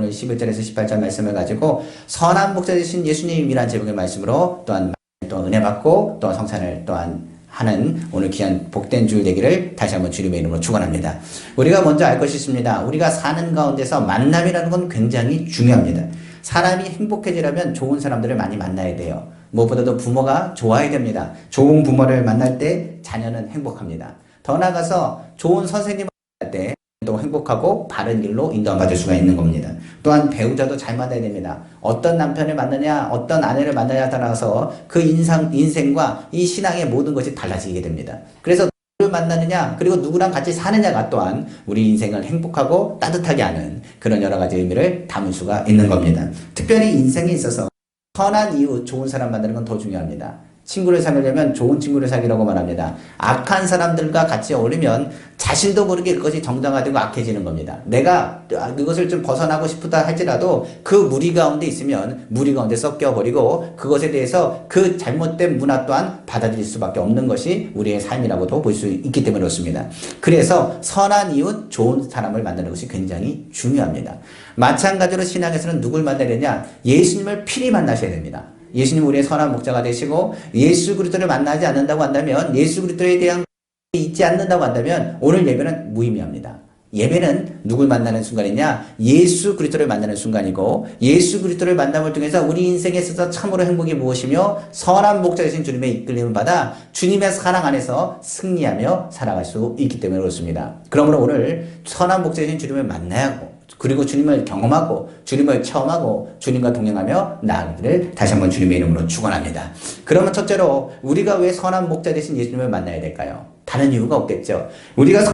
오늘 11절에서 18절 말씀을 가지고 선한 목자 되신 예수님이란 제목의 말씀으로 또한 은혜 받고 또 성찬을 또한 하는 오늘 귀한 복된 주일 되기를 다시 한번 주님의 이름으로 축원합니다. 우리가 먼저 알 것이 있습니다. 우리가 사는 가운데서 만남이라는 건 굉장히 중요합니다. 사람이 행복해지려면 좋은 사람들을 많이 만나야 돼요. 무엇보다도 부모가 좋아야 됩니다. 좋은 부모를 만날 때 자녀는 행복합니다. 더 나아가서 좋은 선생님을 만날 때 또 행복하고 바른 길로 인도받을 수가 있는 겁니다. 또한 배우자도 잘 만나야 됩니다. 어떤 남편을 만나냐, 어떤 아내를 만나냐에 따라서 그 인생과 이 신앙의 모든 것이 달라지게 됩니다. 그래서 누구를 만나느냐, 그리고 누구랑 같이 사느냐가 또한 우리 인생을 행복하고 따뜻하게 하는 그런 여러 가지 의미를 담을 수가 있는 겁니다. 특별히 인생에 있어서 선한 이웃, 좋은 사람 만나는 건 더 중요합니다. 친구를 사귀려면 좋은 친구를 사귀라고 말합니다. 악한 사람들과 같이 어울리면 자신도 모르게 그것이 정당화되고 악해지는 겁니다. 내가 그것을 좀 벗어나고 싶다 할지라도 그 무리 가운데 있으면 무리 가운데 섞여버리고 그것에 대해서 그 잘못된 문화 또한 받아들일 수밖에 없는 것이 우리의 삶이라고도 볼 수 있기 때문에 그렇습니다. 그래서 선한 이웃, 좋은 사람을 만나는 것이 굉장히 중요합니다. 마찬가지로 신앙에서는 누굴 만나야 되냐? 예수님을 필히 만나셔야 됩니다. 예수님 우리의 선한 목자가 되시고 예수 그리스도를 만나지 않는다고 한다면, 예수 그리스도에 대한 잊지 않는다고 한다면 오늘 예배는 무의미합니다. 예배는 누굴 만나는 순간이냐? 예수 그리스도를 만나는 순간이고, 예수 그리스도를 만남을 통해서 우리 인생에 있어서 참으로 행복이 무엇이며 선한 목자 되신 주님의 이끌림을 받아 주님의 사랑 안에서 승리하며 살아갈 수 있기 때문에 그렇습니다. 그러므로 오늘 선한 목자 되신 주님을 만나야 하고, 그리고 주님을 경험하고 주님을 체험하고 주님과 동행하며 나아가기를 다시 한번 주님의 이름으로 축원합니다. 그러면 첫째로 우리가 왜 선한 목자 되신 예수님을 만나야 될까요? 다른 이유가 없겠죠. 우리가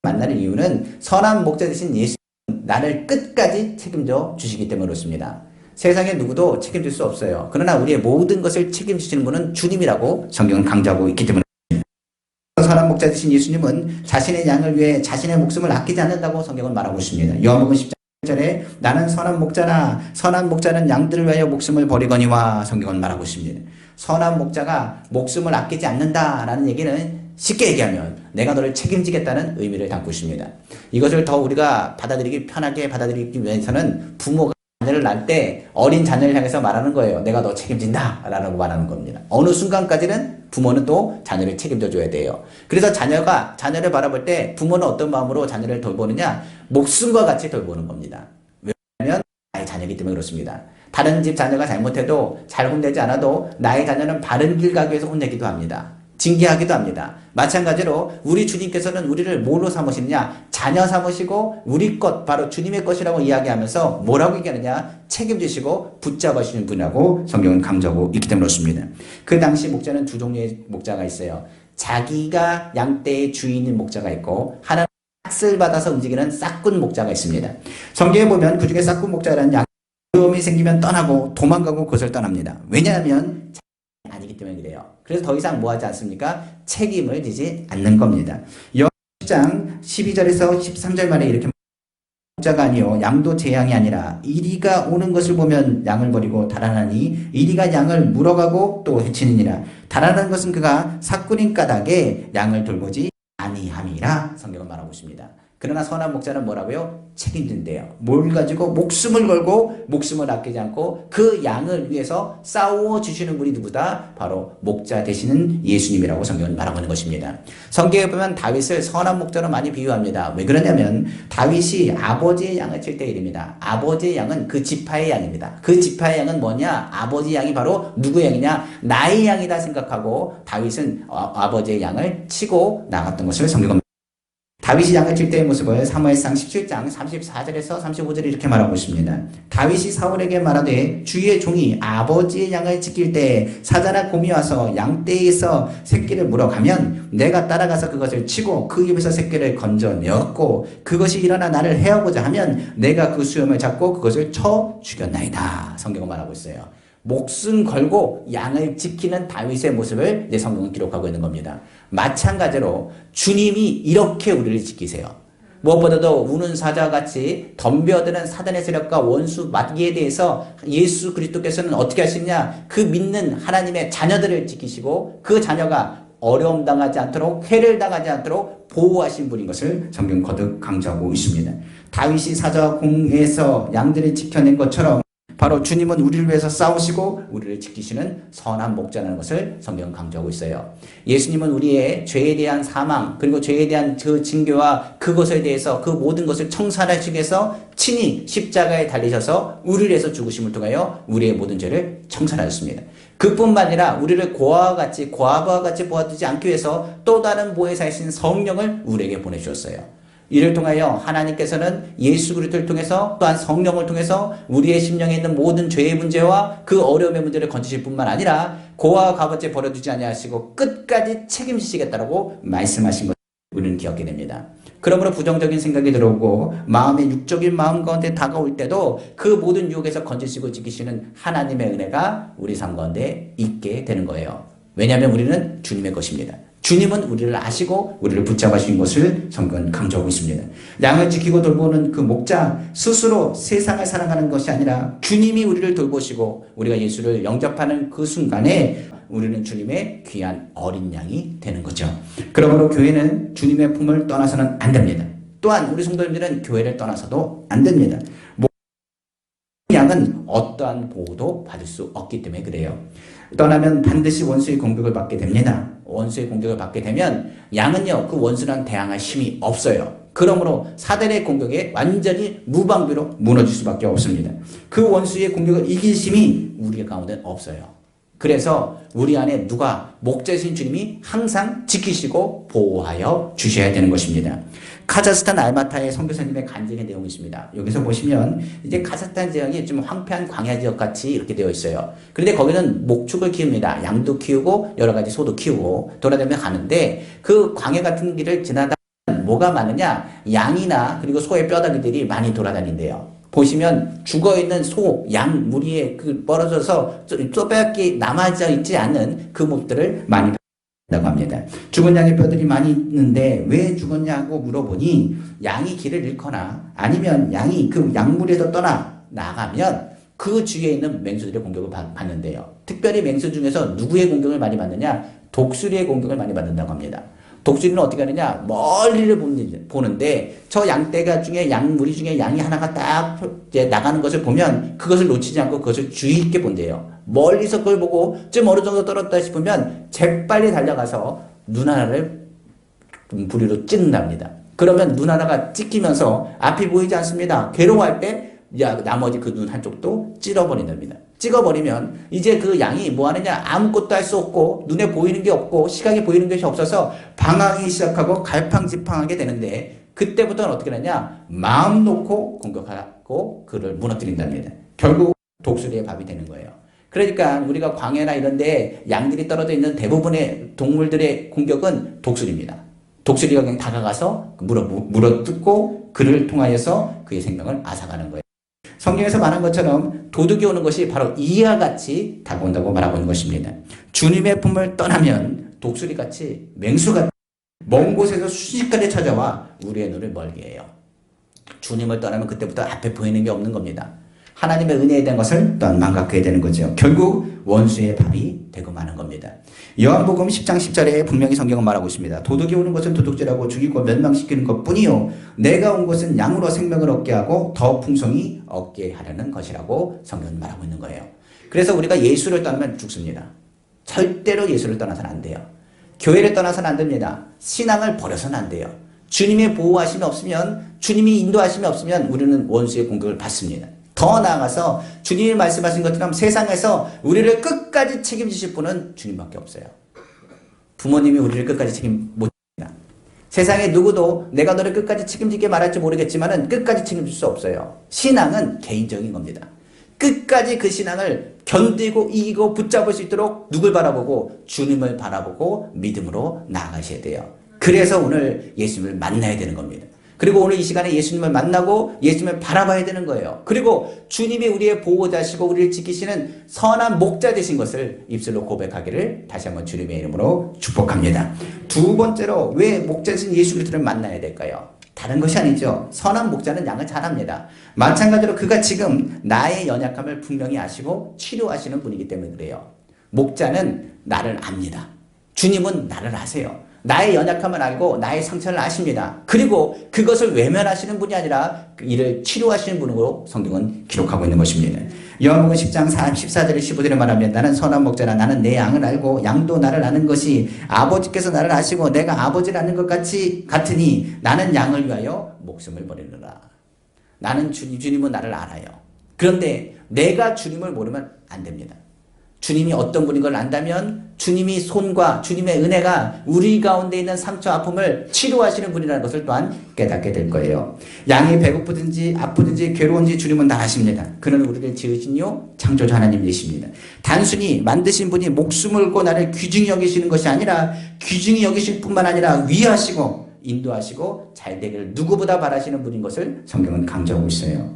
만나는 이유는 선한 목자 되신 예수님, 나를 끝까지 책임져 주시기 때문에 그렇습니다. 세상에 누구도 책임질 수 없어요. 그러나 우리의 모든 것을 책임지시는 분은 주님이라고 성경은 강조하고 있기 때문에 선한 목자 되신 예수님은 자신의 양을 위해 자신의 목숨을 아끼지 않는다고 성경은 말하고 있습니다. 요한복음 10절에 나는 선한 목자나 선한 목자는 양들을 위하여 목숨을 버리거니와 성경은 말하고 있습니다. 선한 목자가 목숨을 아끼지 않는다라는 얘기는 쉽게 얘기하면 내가 너를 책임지겠다는 의미를 담고 있습니다. 이것을 더 우리가 편하게 받아들이기 위해서는 부모가 자녀를 낳을 때 어린 자녀를 향해서 말하는 거예요. 내가 너 책임진다 라고 말하는 겁니다. 어느 순간까지는 부모는 또 자녀를 책임져 줘야 돼요. 그래서 자녀를 바라볼 때 부모는 어떤 마음으로 자녀를 돌보느냐? 목숨과 같이 돌보는 겁니다. 왜냐하면 나의 자녀이기 때문에 그렇습니다. 다른 집 자녀가 잘못해도 잘 혼내지 않아도 나의 자녀는 바른 길 가기 위해서 혼내기도 합니다. 징계하기도 합니다. 마찬가지로 우리 주님께서는 우리를 뭘로 삼으시느냐? 자녀 삼으시고 우리 것, 바로 주님의 것이라고 이야기하면서 뭐라고 얘기하느냐? 책임지시고 붙잡으시는 분이라고 성경은 강조하고 있기 때문에 그렇습니다. 그 당시 목자는 두 종류의 목자가 있어요. 자기가 양떼의 주인인 목자가 있고, 하나는 삭슬 받아서 움직이는 싹군 목자가 있습니다. 성경에 보면 그 중에 싹군 목자라는 양, 위험이 생기면 떠나고 도망가고 그것을 떠납니다. 왜냐하면 아니기 때문에 그래요. 그래서 더 이상 뭐 하지 않습니까? 책임을 지지 않는 겁니다. 요한 10장 12절에서 13절 말에 이렇게 목자가 아니요 양도 제 양이 아니라 이리가 오는 것을 보면 양을 버리고 달아나니 이리가 양을 물어가고 또 해치느니라. 달아나는 것은 그가 삭군인 까닭에 양을 돌보지 아니함이라 성경은 말하고 있습니다. 그러나 선한 목자는 뭐라고요? 책임진대요. 뭘 가지고? 목숨을 걸고 목숨을 아끼지 않고 그 양을 위해서 싸워주시는 분이 누구다? 바로 목자 되시는 예수님이라고 성경은 말하고 있는 것입니다. 성경에 보면 다윗을 선한 목자로 많이 비유합니다. 왜 그러냐면 다윗이 아버지의 양을 칠 때 일입니다. 아버지의 양은 그 지파의 양입니다. 그 지파의 양은 뭐냐? 아버지 양이 바로 누구의 양이냐? 나의 양이다 생각하고 다윗은 아버지의 양을 치고 나갔던 것을 성경은 다윗이 양을 칠 때의 모습을 사무엘상 17장 34절에서 35절에 이렇게 말하고 있습니다. 다윗이 사울에게 말하되 주의 종이 아버지의 양을 지킬 때 사자나 곰이 와서 양떼에서 새끼를 물어가면 내가 따라가서 그것을 치고 그 입에서 새끼를 건져내었고 그것이 일어나 나를 해하고자 하면 내가 그 수염을 잡고 그것을 쳐 죽였나이다. 성경은 말하고 있어요. 목숨 걸고 양을 지키는 다윗의 모습을 내 성경은 기록하고 있는 겁니다. 마찬가지로 주님이 이렇게 우리를 지키세요. 무엇보다도 우는 사자같이 덤벼드는 사단의 세력과 원수 마귀에 대해서 예수 그리스도께서는 어떻게 하시느냐? 그 믿는 하나님의 자녀들을 지키시고 그 자녀가 어려움 당하지 않도록, 해를 당하지 않도록 보호하신 분인 것을 성경 거듭 강조하고 있습니다. 다윗이 사자와 공에서 양들을 지켜낸 것처럼 바로 주님은 우리를 위해서 싸우시고 우리를 지키시는 선한 목자라는 것을 성경은 강조하고 있어요. 예수님은 우리의 죄에 대한 사망 그리고 죄에 대한 그 징계와 그것에 대해서 그 모든 것을 청산하시기 위해서 친히 십자가에 달리셔서 우리를 위해서 죽으심을 통하여 우리의 모든 죄를 청산하셨습니다. 그뿐만 아니라 우리를 고아와 같이 보아주지 않기 위해서 또 다른 보혜사이신 성령을 우리에게 보내주셨어요. 이를 통하여 하나님께서는 예수 그리스도를 통해서 또한 성령을 통해서 우리의 심령에 있는 모든 죄의 문제와 그 어려움의 문제를 건지실 뿐만 아니라 고아와 과부째 버려두지 아니하시고 끝까지 책임지시겠다라고 말씀하신 것을 우리는 기억하게 됩니다. 그러므로 부정적인 생각이 들어오고 마음의 육적인 마음 가운데 다가올 때도 그 모든 유혹에서 건지시고 지키시는 하나님의 은혜가 우리 삶 가운데 있게 되는 거예요. 왜냐하면 우리는 주님의 것입니다. 주님은 우리를 아시고 우리를 붙잡아 주신 것을 성경은 강조하고 있습니다. 양을 지키고 돌보는 그 목자 스스로 세상을 살아가는 것이 아니라 주님이 우리를 돌보시고 우리가 예수를 영접하는 그 순간에 우리는 주님의 귀한 어린 양이 되는 거죠. 그러므로 교회는 주님의 품을 떠나서는 안 됩니다. 또한 우리 성도님들은 교회를 떠나서도 안 됩니다. 양은 어떠한 보호도 받을 수 없기 때문에 그래요. 떠나면 반드시 원수의 공격을 받게 됩니다. 원수의 공격을 받게 되면 양은요 그 원수랑 대항할 힘이 없어요. 그러므로 사단의 공격에 완전히 무방비로 무너질 수밖에 없습니다. 그 원수의 공격을 이길 힘이 우리 가운데 없어요. 그래서 우리 안에 누가 목자이신 주님이 항상 지키시고 보호하여 주셔야 되는 것입니다. 카자흐스탄 알마타의 선교사님의 간증의 내용이 있습니다. 여기서 보시면 이제 카자흐스탄 지역이 좀 황폐한 광야 지역 같이 이렇게 되어 있어요. 그런데 거기는 목축을 키웁니다. 양도 키우고 여러 가지 소도 키우고 돌아다니며 가는데 그 광야 같은 길을 지나다 뭐가 많으냐? 양이나 그리고 소의 뼈다귀들이 많이 돌아다닌대요. 보시면 죽어있는 소, 양 무리에 그 벌어져서 뼈밖에 남아있지 않은 그 몹들을 많이 다고 합니다. 죽은 양의 뼈들이 많이 있는데 왜 죽었냐고 물어보니 양이 길을 잃거나 아니면 양이 그 양물에서 떠나 나가면 그 주위에 있는 맹수들의 공격을 받는데요. 특별히 맹수 중에서 누구의 공격을 많이 받느냐? 독수리의 공격을 많이 받는다고 합니다. 독수리는 어떻게 하느냐? 멀리를 보는데 저 양떼가 중에 양무리 중에 양이 하나가 딱 나가는 것을 보면 그것을 놓치지 않고 그것을 주의 있게 본대요. 멀리서 그걸 보고 좀 어느 정도 떨어졌다 싶으면 재빨리 달려가서 눈 하나를 부리로 찢는답니다. 그러면 눈 하나가 찍히면서 앞이 보이지 않습니다. 괴로워할 때 나머지 그 눈 한쪽도 찔러버린답니다. 찍어버리면 이제 그 양이 뭐 하느냐? 아무것도 할 수 없고 눈에 보이는 게 없고 시각에 보이는 것이 없어서 방황하기 시작하고 갈팡질팡하게 되는데 그때부터는 어떻게 하느냐? 마음 놓고 공격하고 그를 무너뜨린답니다. 결국 독수리의 밥이 되는 거예요. 그러니까 우리가 광야나 이런 데 양들이 떨어져 있는 대부분의 동물들의 공격은 독수리입니다. 독수리가 그냥 다가가서 물어뜯고 그를 통하여서 그의 생명을 앗아가는 거예요. 성경에서 말한 것처럼 도둑이 오는 것이 바로 이와 같이 다가온다고 말하고 있는 것입니다. 주님의 품을 떠나면 독수리같이 맹수같이 먼 곳에서 순식간에 찾아와 우리의 눈을 멀게 해요. 주님을 떠나면 그때부터 앞에 보이는 게 없는 겁니다. 하나님의 은혜에 대한 것을 또한 망각해야 되는 거죠. 결국 원수의 밥이 되고 마는 겁니다. 요한복음 10장 10절에 분명히 성경은 말하고 있습니다. 도둑이 오는 것은 도둑질하고 죽이고 멸망시키는 것뿐이요 내가 온 것은 양으로 생명을 얻게 하고 더 풍성히 얻게 하려는 것이라고 성경은 말하고 있는 거예요. 그래서 우리가 예수를 떠나면 죽습니다. 절대로 예수를 떠나서는 안 돼요. 교회를 떠나서는 안 됩니다. 신앙을 버려서는 안 돼요. 주님의 보호하심이 없으면 주님이 인도하심이 없으면 우리는 원수의 공격을 받습니다. 더 나아가서 주님이 말씀하신 것처럼 세상에서 우리를 끝까지 책임지실 분은 주님밖에 없어요. 부모님이 우리를 끝까지 책임 못 집니다. 세상에 누구도 내가 너를 끝까지 책임지게 말할지 모르겠지만 끝까지 책임질 수 없어요. 신앙은 개인적인 겁니다. 끝까지 그 신앙을 견디고 이기고 붙잡을 수 있도록 누굴 바라보고 주님을 바라보고 믿음으로 나아가셔야 돼요. 그래서 오늘 예수님을 만나야 되는 겁니다. 그리고 오늘 이 시간에 예수님을 만나고 예수님을 바라봐야 되는 거예요. 그리고 주님이 우리의 보호자시고 우리를 지키시는 선한 목자 되신 것을 입술로 고백하기를 다시 한번 주님의 이름으로 축복합니다. 두 번째로 왜 목자신 예수 그리스도를 만나야 될까요? 다른 것이 아니죠. 선한 목자는 양을 잘 압니다. 마찬가지로 그가 지금 나의 연약함을 분명히 아시고 치료하시는 분이기 때문에 그래요. 목자는 나를 압니다. 주님은 나를 아세요. 나의 연약함을 알고 나의 상처를 아십니다. 그리고 그것을 외면하시는 분이 아니라 이를 치료하시는 분으로 성경은 기록하고 있는 것입니다. 요한복음 10장 14절 15절에 말하면 나는 선한 목자라 나는 내 양을 알고 양도 나를 아는 것이 아버지께서 나를 아시고 내가 아버지를 아는 것 같으니 나는 양을 위하여 목숨을 버리느라. 나는 주님은 나를 알아요. 그런데 내가 주님을 모르면 안 됩니다. 주님이 어떤 분인 걸 안다면 주님이 손과 주님의 은혜가 우리 가운데 있는 상처 아픔을 치료하시는 분이라는 것을 또한 깨닫게 될 거예요. 양이 배고프든지 아프든지 괴로운지 주님은 다 아십니다. 그는 우리를 지으신요 창조주 하나님이십니다. 단순히 만드신 분이 목숨을 걸고 나를 귀중히 여기시는 것이 아니라 귀중히 여기실 뿐만 아니라 위하시고 인도하시고 잘되기를 누구보다 바라시는 분인 것을 성경은 강조하고 있어요.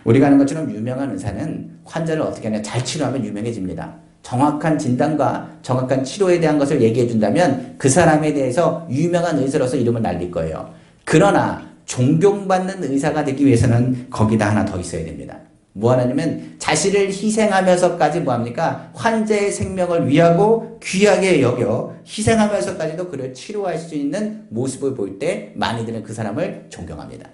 우리가 아는 것처럼 유명한 의사는 환자를 어떻게 하냐 잘 치료하면 유명해집니다. 정확한 진단과 정확한 치료에 대한 것을 얘기해 준다면 그 사람에 대해서 유명한 의사로서 이름을 날릴 거예요. 그러나 존경받는 의사가 되기 위해서는 거기다 하나 더 있어야 됩니다. 뭐 하냐면 자신을 희생하면서까지 뭐합니까? 환자의 생명을 위하고 귀하게 여겨 희생하면서까지도 그를 치료할 수 있는 모습을 볼 때 많이들은 그 사람을 존경합니다.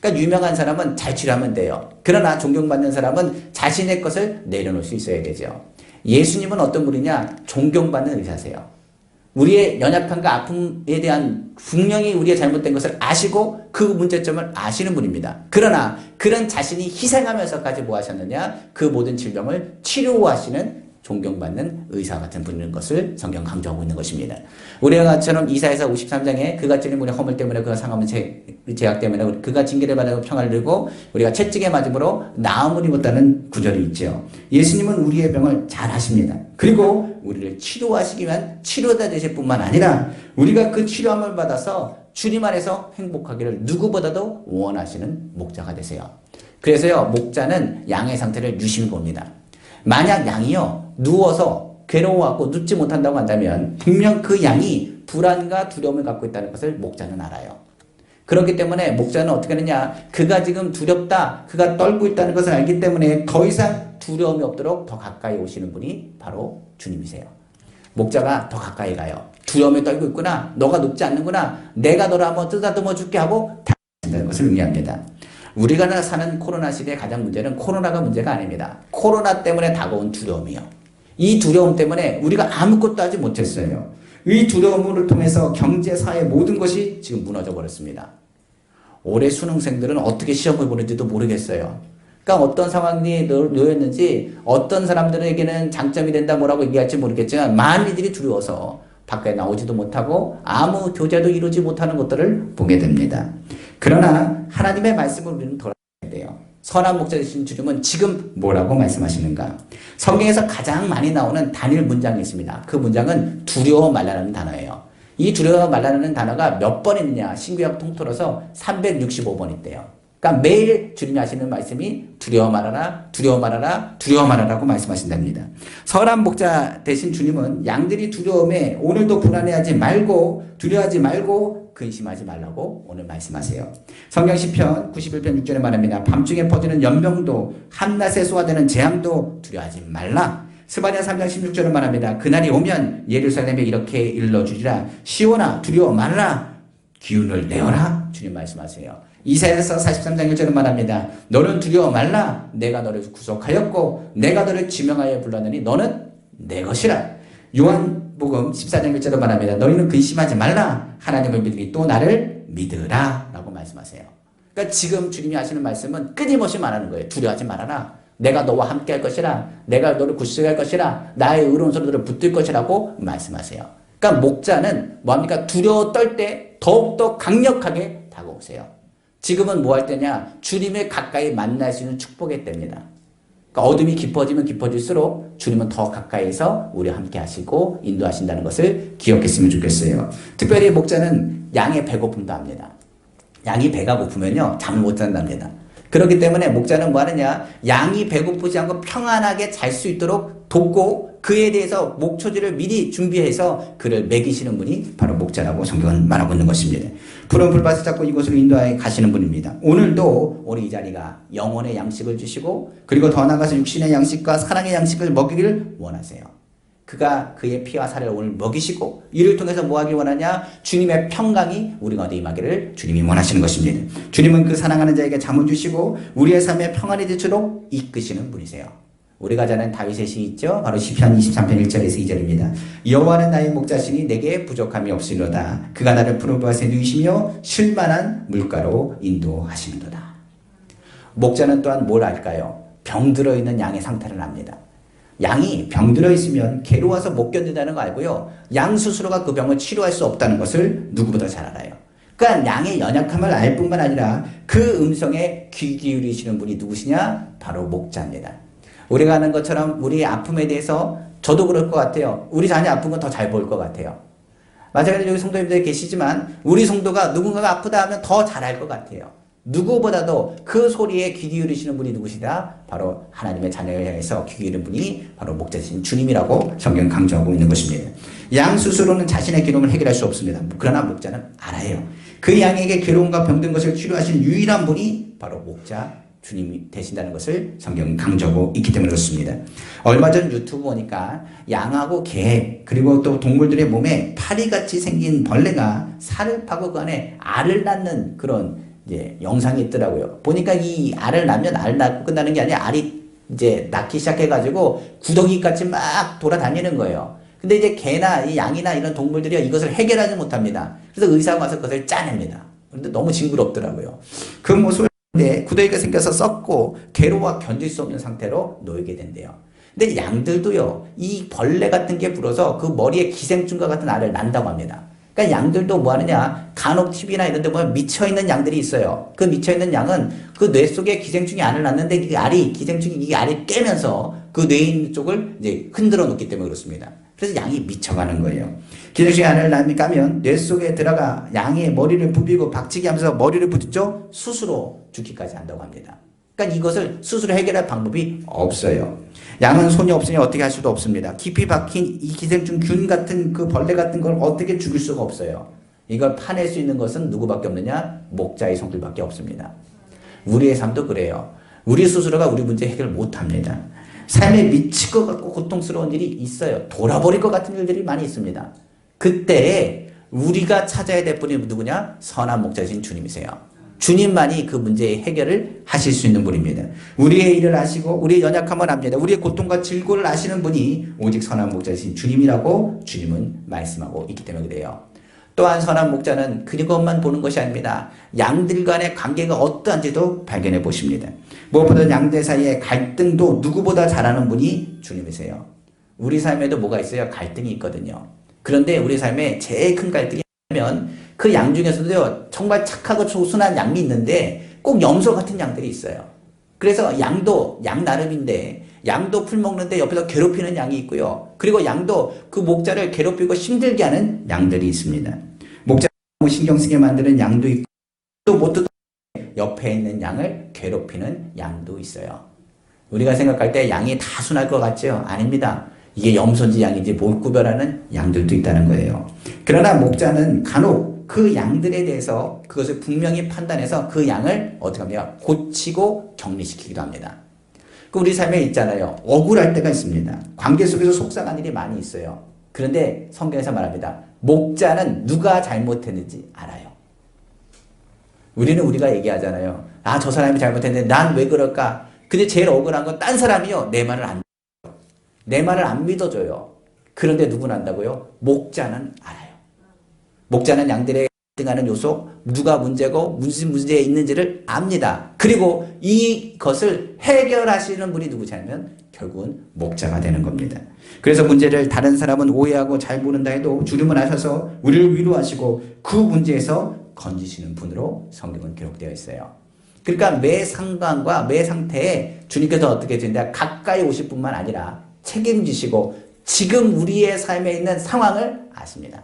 그러니까 유명한 사람은 잘 치료하면 돼요. 그러나 존경받는 사람은 자신의 것을 내려놓을 수 있어야 되죠. 예수님은 어떤 분이냐? 존경받는 의사세요. 우리의 연약함과 아픔에 대한 분명히 우리의 잘못된 것을 아시고 그 문제점을 아시는 분입니다. 그러나 그런 자신이 희생하면서까지 뭐 하셨느냐? 그 모든 질병을 치료하시는 존경받는 의사 같은 분인 것을 성경 강조하고 있는 것입니다. 우리가 같이처럼 이사야서 53장에 그가 찔린 우리 허물 때문에 그가 상함은 제약 때문에 그가 징계를 받아 평화를 누리고 우리가 채찍에 맞음으로 나음을 입었다는 구절이 있죠. 예수님은 우리의 병을 잘 아십니다. 그리고 우리를 치료하시기 위한 치료자 되실 뿐만 아니라 우리가 그 치료함을 받아서 주님 안에서 행복하기를 누구보다도 원하시는 목자가 되세요. 그래서요 목자는 양의 상태를 유심히 봅니다. 만약 양이요 누워서 괴로워하고 눕지 못한다고 한다면 분명 그 양이 불안과 두려움을 갖고 있다는 것을 목자는 알아요. 그렇기 때문에 목자는 어떻게 하느냐? 그가 지금 두렵다, 그가 떨고 있다는 것을 알기 때문에 더 이상 두려움이 없도록 더 가까이 오시는 분이 바로 주님이세요. 목자가 더 가까이 가요. 두려움에 떨고 있구나, 너가 눕지 않는구나, 내가 너를 한번 쓰다듬어 줄게 하고 다가간다는 것을 의미합니다. 우리가 사는 코로나 시대의 가장 문제는 코로나가 문제가 아닙니다. 코로나 때문에 다가온 두려움이요. 이 두려움 때문에 우리가 아무것도 하지 못했어요. 이 두려움을 통해서 경제, 사회 모든 것이 지금 무너져 버렸습니다. 올해 수능생들은 어떻게 시험을 보는지도 모르겠어요. 그러니까 어떤 상황이 놓였는지 어떤 사람들에게는 장점이 된다 뭐라고 얘기할지 모르겠지만 많은 이들이 두려워서 밖에 나오지도 못하고 아무 교제도 이루지 못하는 것들을 보게 됩니다. 그러나 하나님의 말씀을 우리는 돌아야 돼요. 선한 목자 되신 주님은 지금 뭐라고 말씀하시는가? 성경에서 가장 많이 나오는 단일 문장이 있습니다. 그 문장은 두려워 말라는 단어예요. 이 두려워 말라는 단어가 몇 번 있느냐? 신구약 통틀어서 365번 있대요. 그러니까 매일 주님이 하시는 말씀이 두려워 말하라, 두려워 말하라, 두려워 말하라고 말씀하신답니다. 선한 목자 되신 주님은 양들이 두려움에 오늘도 불안해하지 말고 두려워하지 말고 근심하지 말라고 오늘 말씀하세요. 성경 시편 91편 6절에 말합니다. 밤중에 퍼지는 연병도 한낮에 쏘아대는 재앙도 두려워하지 말라. 스바냐 3장 16절에 말합니다. 그날이 오면 예루살렘에 이렇게 일러주리라. 시온아 두려워 말라. 기운을 내어라. 주님 말씀하세요. 이사야서 43장 1절은 말합니다. 너는 두려워 말라. 내가 너를 구속하였고 내가 너를 지명하여 불렀느니 너는 내 것이라. 요한복음 14장 1절은 말합니다. 너희는 근심하지 말라. 하나님을 믿으니 또 나를 믿으라 라고 말씀하세요. 그러니까 지금 주님이 하시는 말씀은 끊임없이 말하는 거예요. 두려워하지 말아라. 내가 너와 함께 할 것이라. 내가 너를 구속할 것이라. 나의 의로운 소리들을 붙들 것이라고 말씀하세요. 그러니까 목자는 뭐합니까? 두려워 떨 때 더욱더 강력하게 다가오세요. 지금은 뭐 할 때냐? 주님을 가까이 만날 수 있는 축복의 때입니다. 그러니까 어둠이 깊어지면 깊어질수록 주님은 더 가까이서 우리와 함께 하시고 인도하신다는 것을 기억했으면 좋겠어요. 특별히 목자는 양의 배고픔도 압니다. 양이 배가 고프면요 잠을 못 잔답니다. 그렇기 때문에 목자는 뭐 하느냐? 양이 배고프지 않고 평안하게 잘 수 있도록 돕고 그에 대해서 목초지를 미리 준비해서 그를 먹이시는 분이 바로 목자라고 성경은 말하고 있는 것입니다. 푸른 풀밭을 잡고 이곳으로 인도하여 가시는 분입니다. 오늘도 우리 이 자리가 영혼의 양식을 주시고 그리고 더 나아가서 육신의 양식과 사랑의 양식을 먹이기를 원하세요. 그가 그의 피와 살을 오늘 먹이시고 이를 통해서 뭐 하길 원하냐? 주님의 평강이 우리 가운데 임하기를 주님이 원하시는 것입니다. 주님은 그 사랑하는 자에게 잠을 주시고 우리의 삶에 평안이 되도록 이끄시는 분이세요. 우리가 잘 아는 다윗의 시 있죠? 바로 시편 23편 1절에서 2절입니다. 여호와는 나의 목자시니 내게 부족함이 없으리로다. 그가 나를 푸른 밭에 누이시며 쉴만한 물가로 인도하시는도다. 목자는 또한 뭘 알까요? 병들어 있는 양의 상태를 압니다. 양이 병들어 있으면 괴로워서 못 견딘다는 거 알고요. 양 스스로가 그 병을 치료할 수 없다는 것을 누구보다 잘 알아요. 그러니까 양의 연약함을 알 뿐만 아니라 그 음성에 귀 기울이시는 분이 누구시냐? 바로 목자입니다. 우리가 아는 것처럼 우리의 아픔에 대해서 저도 그럴 것 같아요. 우리 자녀 아픈 건 더 잘 보일 것 같아요. 마찬가지로 여기 성도님들 계시지만 우리 성도가 누군가가 아프다 하면 더 잘 알 것 같아요. 누구보다도 그 소리에 귀 기울이시는 분이 누구시다? 바로 하나님의 자녀를 향해서 귀 기울이는 분이 바로 목자신 주님이라고 성경 강조하고 있는 것입니다. 양 스스로는 자신의 괴로움을 해결할 수 없습니다. 그러나 목자는 알아요. 그 양에게 괴로움과 병든 것을 치료하시는 유일한 분이 바로 목자 주님이 되신다는 것을 성경은 강조하고 있기 때문에 그렇습니다. 얼마 전 유튜브 보니까 양하고 개 그리고 또 동물들의 몸에 파리같이 생긴 벌레가 살을 파고 그 안에 알을 낳는 그런 이제 영상이 있더라고요. 보니까 이 알을 낳으면 알 낳고 끝나는 게 아니라 알이 이제 낳기 시작해가지고 구더기같이 막 돌아다니는 거예요. 근데 이제 개나 이 양이나 이런 동물들이 이것을 해결하지 못합니다. 그래서 의사가 와서 그것을 짜냅니다. 그런데 너무 징그럽더라고요. 그 모습을 보는데 구더기가 생겨서 썩고 괴로워 견딜 수 없는 상태로 놓이게 된대요. 근데 양들도요, 이 벌레 같은 게 불어서 그 머리에 기생충과 같은 알을 낳는다고 합니다. 그러니까 양들도 뭐 하느냐, 간혹 TV나 이런 데 보면 미쳐있는 양들이 있어요. 그 미쳐있는 양은 그 뇌 속에 기생충이 알을 낳는데 이 알이, 기생충이 이 알을 깨면서 그 뇌 있는 쪽을 이제 흔들어 놓기 때문에 그렇습니다. 그래서 양이 미쳐가는 거예요. 기생충이 알을 까면 뇌 속에 들어가 양의 머리를 부비고 박치기 하면서 머리를 부딪혀 스스로 죽기까지 한다고 합니다. 그러니까 이것을 스스로 해결할 방법이 없어요. 양은 손이 없으니 어떻게 할 수도 없습니다. 깊이 박힌 이 기생충 균 같은 그 벌레 같은 걸 어떻게 죽일 수가 없어요. 이걸 파낼 수 있는 것은 누구밖에 없느냐? 목자의 손길밖에 없습니다. 우리의 삶도 그래요. 우리 스스로가 우리 문제 해결 못합니다. 삶에 미칠 것 같고 고통스러운 일이 있어요. 돌아버릴 것 같은 일들이 많이 있습니다. 그때 우리가 찾아야 될 분이 누구냐? 선한 목자이신 주님이세요. 주님만이 그 문제의 해결을 하실 수 있는 분입니다. 우리의 일을 아시고 우리의 연약함을 압니다. 우리의 고통과 질고를 아시는 분이 오직 선한 목자이신 주님이라고 주님은 말씀하고 있기 때문에 그래요. 또한 선한 목자는 그것만 보는 것이 아닙니다. 양들 간의 관계가 어떠한지도 발견해 보십니다. 무엇보다 양들 사이의 갈등도 누구보다 잘 아는 분이 주님이세요. 우리 삶에도 뭐가 있어요? 갈등이 있거든요. 그런데 우리 삶에 제일 큰 갈등이 면 그 양 중에서도요, 정말 착하고 순한 양이 있는데 꼭 염소 같은 양들이 있어요. 그래서 양도 양 나름인데 양도 풀 먹는데 옆에서 괴롭히는 양이 있고요. 그리고 양도 그 목자를 괴롭히고 힘들게 하는 양들이 있습니다. 목자를 신경 쓰게 만드는 양도 있고 또 못 듣는 옆에 있는 양을 괴롭히는 양도 있어요. 우리가 생각할 때 양이 다 순할 것 같죠? 아닙니다. 이게 염소인지 양인지 못 구별하는 양들도 있다는 거예요. 그러나 목자는 간혹 그 양들에 대해서 그것을 분명히 판단해서 그 양을 어떻게 합니까? 고치고 격리시키기도 합니다. 그 우리 삶에 있잖아요. 억울할 때가 있습니다. 관계 속에서 속상한 일이 많이 있어요. 그런데 성경에서 말합니다. 목자는 누가 잘못했는지 알아요. 우리는 우리가 얘기하잖아요. 아, 저 사람이 잘못했는데 난 왜 그럴까? 근데 제일 억울한 건 딴 사람이요. 내 말을 안 믿어줘요. 그런데 누구는 안다고요? 목자는 알아요. 목자는 양들의 갈등하는 요소, 누가 문제고 무슨 문제에 있는지를 압니다. 그리고 이것을 해결하시는 분이 누구냐면 결국은 목자가 되는 겁니다. 그래서 문제를 다른 사람은 오해하고 잘 모른다 해도 주님은 아셔서 우리를 위로하시고 그 문제에서 건지시는 분으로 성경은 기록되어 있어요. 그러니까 매 상황과 매 상태에 주님께서 어떻게 된다? 가까이 오실 뿐만 아니라 책임지시고 지금 우리의 삶에 있는 상황을 아십니다.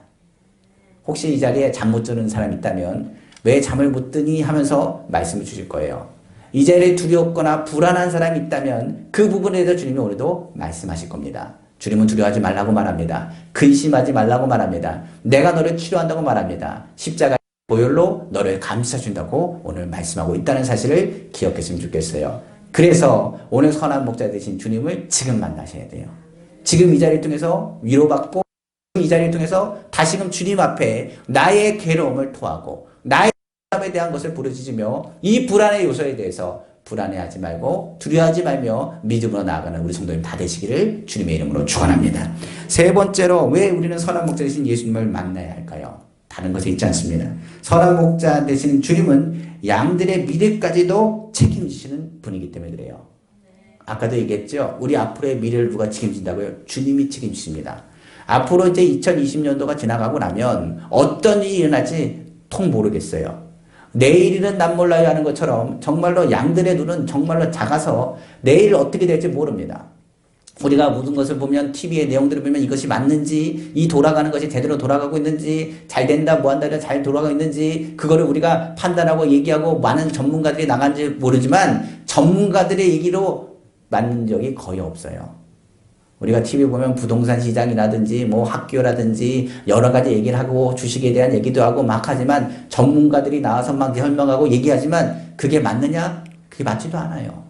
혹시 이 자리에 잠 못 드는 사람이 있다면 왜 잠을 못 드니 하면서 말씀을 주실 거예요. 이 자리에 두렵거나 불안한 사람이 있다면 그 부분에 대해서 주님이 오늘도 말씀하실 겁니다. 주님은 두려워하지 말라고 말합니다. 근심하지 말라고 말합니다. 내가 너를 치료한다고 말합니다. 십자가의 보혈로 너를 감싸준다고 오늘 말씀하고 있다는 사실을 기억했으면 좋겠어요. 그래서 오늘 선한 목자 되신 주님을 지금 만나셔야 돼요. 지금 이 자리를 통해서 위로받고 이 자리를 통해서 다시금 주님 앞에 나의 괴로움을 토하고 나의 불안함에 대한 것을 부르짖으며 이 불안의 요소에 대해서 불안해하지 말고 두려워하지 말며 믿음으로 나아가는 우리 성도님 다 되시기를 주님의 이름으로 축원합니다. 세 번째로 왜 우리는 선한 목자 되신 예수님을 만나야 할까요? 다른 것에 있지 않습니다. 선한 목자 되신 주님은 양들의 미래까지도 책임지시는 분이기 때문에 그래요. 아까도 얘기했죠. 우리 앞으로의 미래를 누가 책임진다고요? 주님이 책임지십니다. 앞으로 이제 2020년도가 지나가고 나면 어떤 일이 일어날지 통 모르겠어요. 내일은 난 몰라요 하는 것처럼 정말로 양들의 눈은 정말로 작아서 내일 어떻게 될지 모릅니다. 우리가 모든 것을 보면 TV의 내용들을 보면 이것이 맞는지 이 돌아가는 것이 제대로 돌아가고 있는지 잘 된다 뭐 한다 잘 돌아가고 있는지 그거를 우리가 판단하고 얘기하고 많은 전문가들이 나간지 모르지만 전문가들의 얘기로 맞는 적이 거의 없어요. 우리가 TV 보면 부동산 시장이라든지 뭐 학교라든지 여러 가지 얘기를 하고 주식에 대한 얘기도 하고 막 하지만 전문가들이 나와서 막 설명하고 얘기하지만 그게 맞느냐? 그게 맞지도 않아요.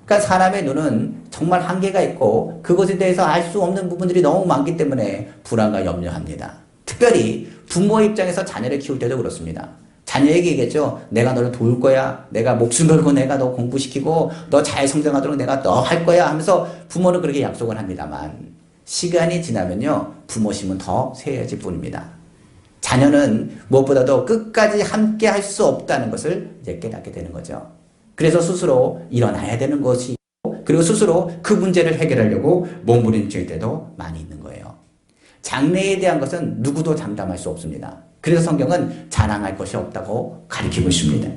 그러니까 사람의 눈은 정말 한계가 있고 그것에 대해서 알 수 없는 부분들이 너무 많기 때문에 불안과 염려합니다. 특별히 부모 입장에서 자녀를 키울 때도 그렇습니다. 자녀에게 얘기했죠. 내가 너를 도울 거야. 내가 목숨 걸고 내가 너 공부시키고 너 잘 성장하도록 내가 너 할 거야 하면서 부모는 그렇게 약속을 합니다만 시간이 지나면요. 부모심은 더 쇠해질 뿐입니다. 자녀는 무엇보다도 끝까지 함께 할 수 없다는 것을 이제 깨닫게 되는 거죠. 그래서 스스로 일어나야 되는 것이 그리고 스스로 그 문제를 해결하려고 몸부림칠 때도 많이 있는 거예요. 장래에 대한 것은 누구도 장담할 수 없습니다. 그래서 성경은 자랑할 것이 없다고 가르치고 있습니다.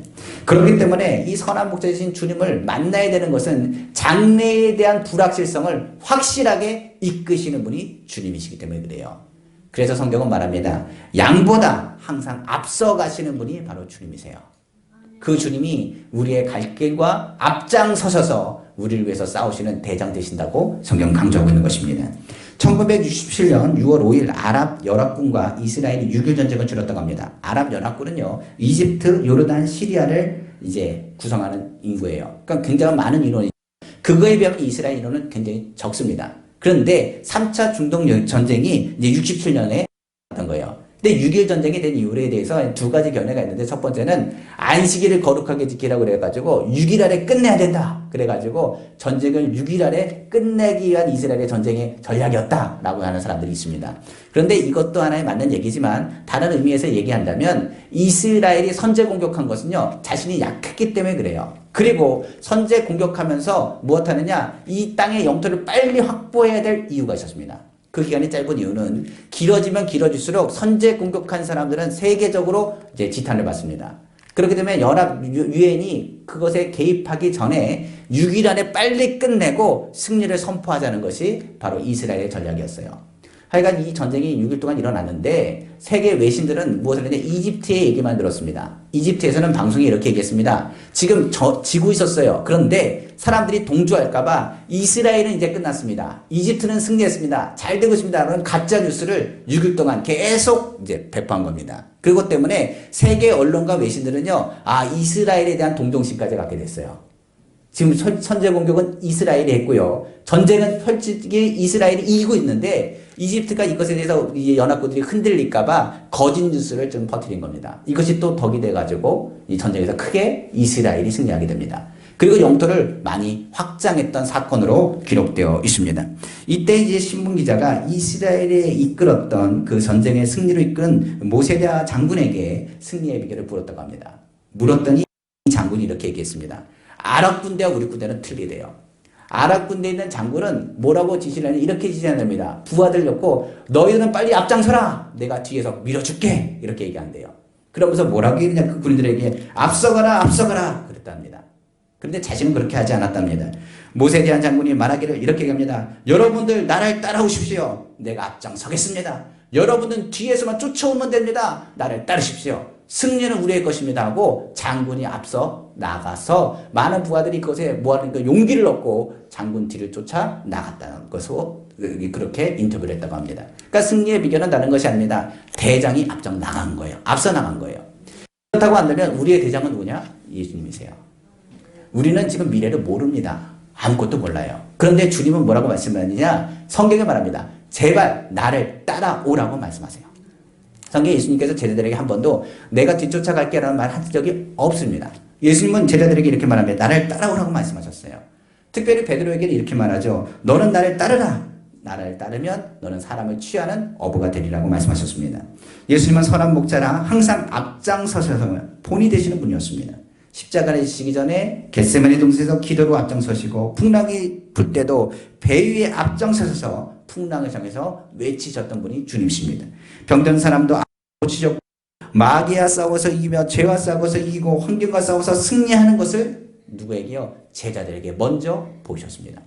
그렇기 때문에 이 선한 목자이신 주님을 만나야 되는 것은 장래에 대한 불확실성을 확실하게 이끄시는 분이 주님이시기 때문에 그래요. 그래서 성경은 말합니다. 양보다 항상 앞서가시는 분이 바로 주님이세요. 그 주님이 우리의 갈 길과 앞장서셔서 우리를 위해서 싸우시는 대장 되신다고 성경은 강조하고 있는 것입니다. 1967년 6월 5일 아랍 연합군과 이스라엘이 6.1 전쟁을 치렀다고 합니다. 아랍 연합군은요, 이집트, 요르단, 시리아를 이제 구성하는 인구예요. 그러니까 굉장히 많은 인원이, 그거에 비하면 이스라엘 인원은 굉장히 적습니다. 그런데 3차 중동 전쟁이 이제 67년에 났던 거예요. 근데 6.1 전쟁이 된 이유에 대해서 두 가지 견해가 있는데 첫 번째는 안식일을 거룩하게 지키라고 그래가지고 6일 안에 끝내야 된다. 그래가지고 전쟁을 6일 안에 끝내기 위한 이스라엘의 전쟁의 전략이었다라고 하는 사람들이 있습니다. 그런데 이것도 하나의 맞는 얘기지만 다른 의미에서 얘기한다면 이스라엘이 선제 공격한 것은요. 자신이 약했기 때문에 그래요. 그리고 선제 공격하면서 무엇하느냐? 이 땅의 영토를 빨리 확보해야 될 이유가 있었습니다. 그 기간이 짧은 이유는 길어지면 길어질수록 선제 공격한 사람들은 세계적으로 이제 지탄을 받습니다. 그렇기 때문에 연합 유엔이 그것에 개입하기 전에 6일 안에 빨리 끝내고 승리를 선포하자는 것이 바로 이스라엘의 전략이었어요. 하여간 이 전쟁이 6일 동안 일어났는데 세계 외신들은 무엇을 했냐? 이집트의 얘기만 들었습니다. 이집트에서는 방송이 이렇게 얘기했습니다. 지금 지고 있었어요. 그런데 사람들이 동조할까봐 이스라엘은 이제 끝났습니다. 이집트는 승리했습니다. 잘 되고 있습니다. 라는 가짜 뉴스를 6일 동안 계속 이제 배포한 겁니다. 그것 때문에 세계 언론과 외신들은요, 이스라엘에 대한 동정심까지 갖게 됐어요. 지금 선제 공격은 이스라엘이 했고요. 전쟁은 솔직히 이스라엘이 이기고 있는데 이집트가 이것에 대해서 연합군들이 흔들릴까봐 거짓 뉴스를 좀 퍼뜨린 겁니다. 이것이 또 덕이 돼가지고 이 전쟁에서 크게 이스라엘이 승리하게 됩니다. 그리고 영토를 많이 확장했던 사건으로 기록되어 있습니다. 이때 이제 신문 기자가 이스라엘에 이끌었던 그 전쟁의 승리를 이끈 모세대 장군에게 승리의 비결을 물었다고 합니다. 물었더니 이 장군이 이렇게 얘기했습니다. 아랍 군대와 우리 군대는 틀리대요. 아랍 군대에 있는 장군은 뭐라고 지시를 하냐, 이렇게 지시한답니다. 부하들 였고 너희들은 빨리 앞장서라. 내가 뒤에서 밀어줄게. 이렇게 얘기한대요. 그러면서 뭐라고 얘기했냐, 그 군인들에게 앞서가라, 앞서가라. 그랬답니다. 그런데 자신은 그렇게 하지 않았답니다. 모세에 대한 장군이 말하기를 이렇게 얘기합니다. 여러분들 나를 따라오십시오. 내가 앞장서겠습니다. 여러분은 뒤에서만 쫓아오면 됩니다. 나를 따르십시오. 승리는 우리의 것입니다 하고 장군이 앞서 나가서 많은 부하들이 그것에 뭐하니까 용기를 얻고 장군 뒤를 쫓아 나갔다는 것으로 그렇게 인터뷰를 했다고 합니다. 그러니까 승리의 비결은 다른 것이 아닙니다. 대장이 앞장 나간 거예요. 앞서 나간 거예요. 그렇다고 한다면 우리의 대장은 누구냐? 예수님이세요. 우리는 지금 미래를 모릅니다. 아무것도 몰라요. 그런데 주님은 뭐라고 말씀하느냐? 성경에 말합니다. 제발 나를 따라오라고 말씀하세요. 성경에 예수님께서 제자들에게 한 번도 내가 뒤쫓아갈게 라는 말 한 적이 없습니다. 예수님은 제자들에게 이렇게 말합니다. 나를 따라오라고 말씀하셨어요. 특별히 베드로에게는 이렇게 말하죠. 너는 나를 따르라. 나를 따르면 너는 사람을 취하는 어부가 되리라고 말씀하셨습니다. 예수님은 선한 목자라 항상 앞장서셔서 본이 되시는 분이었습니다. 십자가를 지시기 전에 겟세마네 동산에서 기도로 앞장서시고 풍랑이 불 때도 배 위에 앞장서셔서 풍랑을 향해서 외치셨던 분이 주님이십니다. 병든 사람도 고치셨고 마귀와 싸워서 이기며 죄와 싸워서 이기고 환경과 싸워서 승리하는 것을 누구에게요? 제자들에게 먼저 보이셨습니다.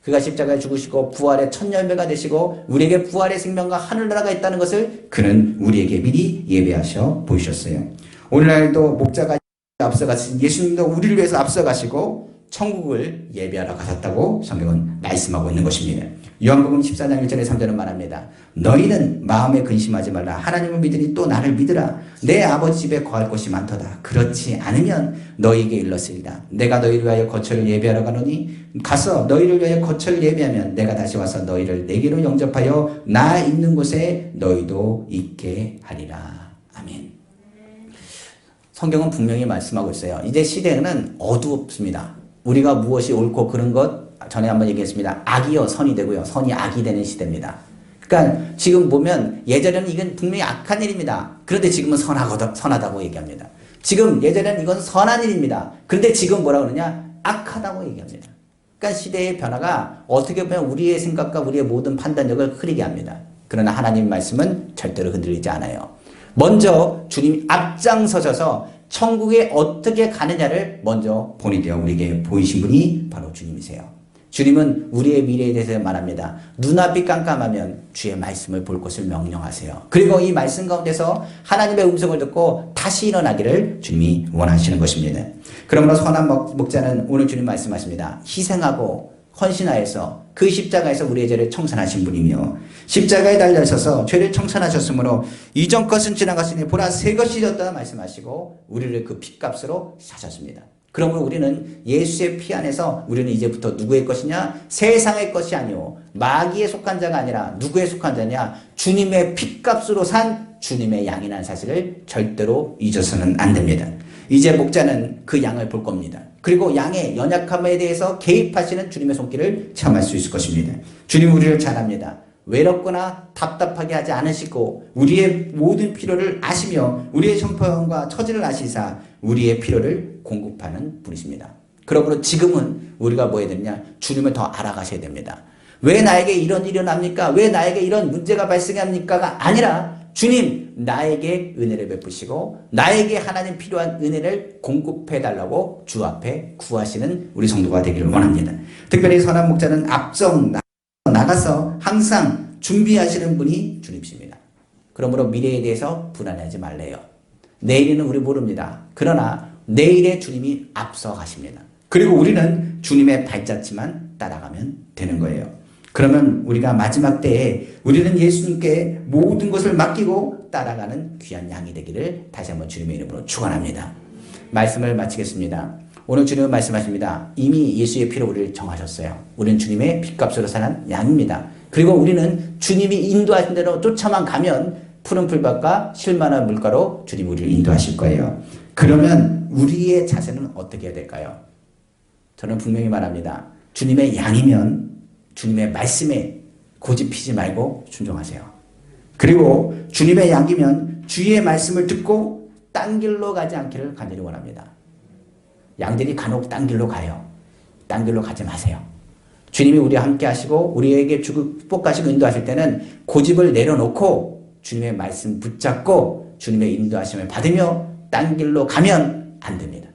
그가 십자가에 죽으시고 부활의 첫 열매가 되시고 우리에게 부활의 생명과 하늘나라가 있다는 것을 그는 우리에게 미리 예배하셔 보이셨어요. 오늘날도 목자가 앞서가신 예수님도 우리를 위해서 앞서가시고 천국을 예배하러 가셨다고 성경은 말씀하고 있는 것입니다. 요한복음 14장 1절에 3절은 말합니다. 너희는 마음에 근심하지 말라. 하나님을 믿으니 또 나를 믿으라. 내 아버지 집에 거할 곳이 많도다. 그렇지 않으면 너희에게 일렀으리라. 내가 너희를 위하여 거처를 예배하러 가노니 가서 너희를 위하여 거처를 예배하면 내가 다시 와서 너희를 내게로 영접하여 나 있는 곳에 너희도 있게 하리라. 아멘. 성경은 분명히 말씀하고 있어요. 이제 시대는 어둡습니다. 우리가 무엇이 옳고 그른 것 전에 한번 얘기했습니다. 악이요 선이 되고요. 선이 악이 되는 시대입니다. 그러니까 지금 보면 예전에는 이건 분명히 악한 일입니다. 그런데 지금은 선하다고 얘기합니다. 지금 예전에는 이건 선한 일입니다. 그런데 지금 뭐라고 그러냐? 악하다고 얘기합니다. 그러니까 시대의 변화가 어떻게 보면 우리의 생각과 우리의 모든 판단력을 흐리게 합니다. 그러나 하나님 말씀은 절대로 흔들리지 않아요. 먼저 주님이 앞장서셔서 천국에 어떻게 가느냐를 먼저 본이 되어 우리에게 보이신 분이 바로 주님이세요. 주님은 우리의 미래에 대해서 말합니다. 눈앞이 깜깜하면 주의 말씀을 볼 것을 명령하세요. 그리고 이 말씀 가운데서 하나님의 음성을 듣고 다시 일어나기를 주님이 원하시는 것입니다. 그러므로 선한 목자는 오늘 주님 말씀하십니다. 희생하고 헌신하여서 그 십자가에서 우리의 죄를 청산하신 분이며 십자가에 달려서서 죄를 청산하셨으므로 이전 것은 지나갔으니 보라 새 것이 되었다 말씀하시고 우리를 그 핏값으로 사셨습니다. 그러므로 우리는 예수의 피 안에서 우리는 이제부터 누구의 것이냐? 세상의 것이 아니오 마귀에 속한 자가 아니라 누구에 속한 자냐? 주님의 핏값으로 산 주님의 양이라는 사실을 절대로 잊어서는 안 됩니다. 이제 목자는 그 양을 볼 겁니다. 그리고 양의 연약함에 대해서 개입하시는 주님의 손길을 체험할 수 있을 것입니다. 주님 우리를 잘 압니다. 외롭거나 답답하게 하지 않으시고 우리의 모든 필요를 아시며 우리의 형편과 처지를 아시사 우리의 필요를 공급하는 분이십니다. 그러므로 지금은 우리가 뭐 해야 되느냐? 주님을 더 알아가셔야 됩니다. 왜 나에게 이런 일이 일어납니까? 왜 나에게 이런 문제가 발생합니까가 아니라 주님 나에게 은혜를 베푸시고 나에게 하나님 필요한 은혜를 공급해달라고 주 앞에 구하시는 우리 성도가 되기를 원합니다. 특별히 선한 목자는 앞서 나가서 항상 준비하시는 분이 주님이십니다. 그러므로 미래에 대해서 불안해하지 말래요. 내일은 우리 모릅니다. 그러나 내일에 주님이 앞서 가십니다. 그리고 우리는 주님의 발자취만 따라가면 되는 거예요. 그러면 우리가 마지막 때에 우리는 예수님께 모든 것을 맡기고 따라가는 귀한 양이 되기를 다시 한번 주님의 이름으로 축원합니다. 말씀을 마치겠습니다. 오늘 주님은 말씀하십니다. 이미 예수의 피로 우리를 정하셨어요. 우리는 주님의 핏값으로 사는 양입니다. 그리고 우리는 주님이 인도하신 대로 쫓아만 가면 푸른 풀밭과 실만한 물가로 주님 우리를 인도하실 거예요. 그러면 우리의 자세는 어떻게 해야 될까요? 저는 분명히 말합니다. 주님의 양이면 주님의 말씀에 고집피지 말고 순종하세요. 그리고 주님의 양이면 주의 말씀을 듣고 딴 길로 가지 않기를 간절히 원합니다. 양들이 간혹 딴 길로 가요. 딴 길로 가지 마세요. 주님이 우리와 함께 하시고 우리에게 축복하시고 인도하실 때는 고집을 내려놓고 주님의 말씀 붙잡고 주님의 인도하심을 받으며 딴 길로 가면 안 됩니다.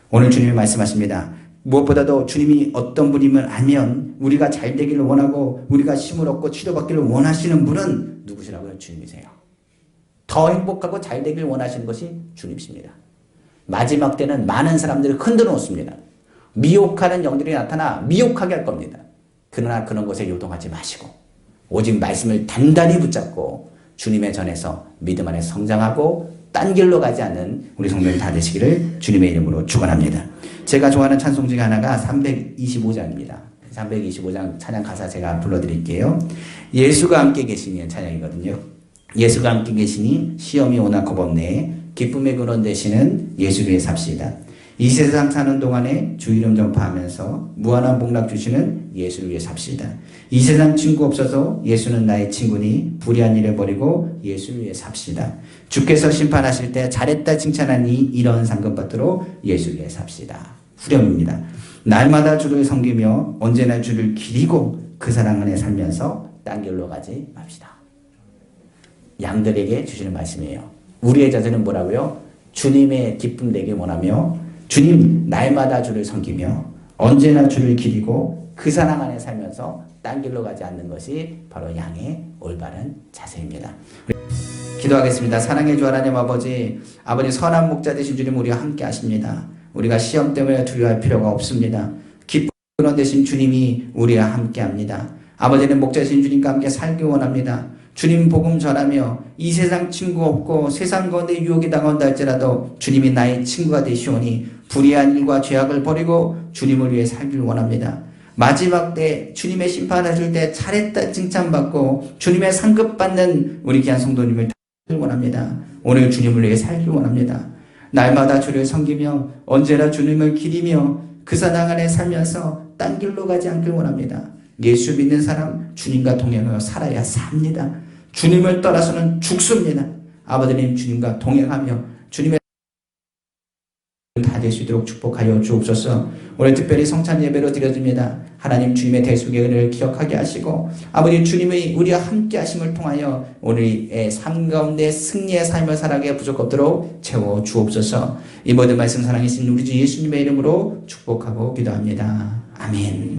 오늘 주님이 말씀하십니다. 무엇보다도 주님이 어떤 분임을 알면 우리가 잘 되기를 원하고 우리가 힘을 얻고 치료받기를 원하시는 분은 누구시라고요? 주님이세요. 더 행복하고 잘 되기를 원하시는 것이 주님이십니다. 마지막 때는 많은 사람들을 흔들어 놓습니다. 미혹하는 영들이 나타나 미혹하게 할 겁니다. 그러나 그런 것에 요동하지 마시고 오직 말씀을 단단히 붙잡고 주님의 전에서 믿음 안에 성장하고 딴 길로 가지 않는 우리 성도들 다 되시기를 주님의 이름으로 축원합니다. 제가 좋아하는 찬송 중에 하나가 325장입니다. 325장 찬양 가사 제가 불러드릴게요. 예수가 함께 계시니 찬양이거든요. 예수가 함께 계시니 시험이 오나 겁없네. 기쁨의 근원 되시는 예수 위에 삽시다. 이 세상 사는 동안에 주 이름 전파하면서 무한한 복락 주시는 예수 위에 삽시다. 이 세상 친구 없어서 예수는 나의 친구니 불의한 일을 버리고 예수 위에 삽시다. 주께서 심판하실 때 잘했다 칭찬하니 이런 상급 받도록 예수 위에 삽시다. 후렴입니다. 날마다 주를 섬기며 언제나 주를 기리고 그 사랑 안에 살면서 딴 길로 가지 맙시다. 양들에게 주시는 말씀이에요. 우리의 자세는 뭐라고요? 주님의 기쁨 되길 원하며 주님 날마다 주를 섬기며 언제나 주를 기리고 그 사랑 안에 살면서 딴 길로 가지 않는 것이 바로 양의 올바른 자세입니다. 기도하겠습니다. 사랑의 주 하나님 아버지, 아버지 선한 목자 되신 주님 우리와 함께 하십니다. 우리가 시험 때문에 두려워할 필요가 없습니다. 기쁨 근원 되신 주님이 우리와 함께 합니다. 아버지는 목자 되신 주님과 함께 살기 원합니다. 주님 복음 전하며 이 세상 친구 없고 세상 가운데 유혹이 당한다 할지라도 주님이 나의 친구가 되시오니 불의한 일과 죄악을 버리고 주님을 위해 살길 원합니다. 마지막 때 주님의 심판하실 때 잘했다 칭찬받고 주님의 상급 받는 우리 귀한 성도님을 살길 원합니다. 오늘 주님을 위해 살길 원합니다. 날마다 주를 섬기며 언제나 주님을 기리며 그 사랑 안에 살면서 딴 길로 가지 않길 원합니다. 예수 믿는 사람 주님과 동행하여 살아야 삽니다. 주님을 떠나서는 죽습니다. 아버지님 주님과 동행하며 주님의 다 될 수 있도록 축복하여 주옵소서. 오늘 특별히 성찬 예배로 드려집니다. 하나님 주님의 대속의 은혜를 기억하게 하시고 아버지 주님의 우리와 함께 하심을 통하여 오늘의 삶 가운데 승리의 삶을 살아가게 부족 없도록 채워 주옵소서. 이 모든 말씀 사랑하신 우리 주 예수님의 이름으로 축복하고 기도합니다. 아멘.